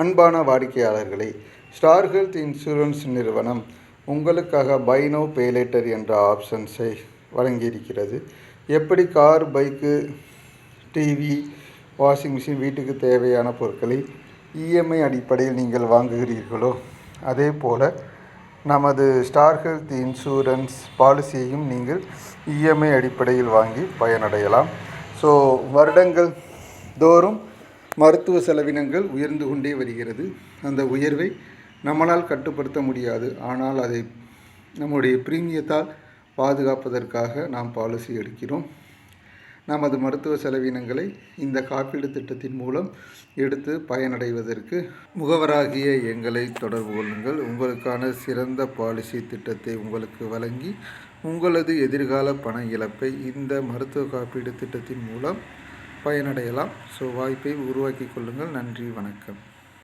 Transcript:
அன்பான வாடிக்கையாளர்களே, star health insurance நிறுவனம் உங்களுக்காக பை நோ பே லேட்டர் என்ற ஆப்ஷன்ஸை வழங்கியிருக்கிறது. எப்படி car, bike, TV, washing machine வீட்டுக்கு தேவையான பொருட்களை இஎம்ஐ அடிப்படையில் நீங்கள் வாங்குகிறீர்களோ, அதே போல் நமது ஸ்டார் ஹெல்த் இன்சூரன்ஸ் பாலிசியையும் நீங்கள் இஎம்ஐ அடிப்படையில் வாங்கி பயனடையலாம். ஸோ வருடங்கள் தோறும் மருத்துவ செலவினங்கள் உயர்ந்து கொண்டே வருகிறது. அந்த உயர்வை நம்மளால் கட்டுப்படுத்த முடியாது. ஆனால் அதை நம்முடைய பிரீமியத்தால் பாதுகாப்பதற்காக நாம் பாலிசி எடுக்கிறோம். நமது மருத்துவ செலவினங்களை இந்த காப்பீடு திட்டத்தின் மூலம் எடுத்து பயனடைவதற்கு முகவராகிய எங்களை தொடர்பு கொள்ளுங்கள். உங்களுக்கான சிறந்த பாலிசி திட்டத்தை உங்களுக்கு வழங்கி உங்களது எதிர்கால பண இழப்பை இந்த மருத்துவ காப்பீடு திட்டத்தின் மூலம் பயனடையலாம். ஸோ வாய்ப்பை உருவாக்கி கொள்ளுங்கள். நன்றி, வணக்கம்.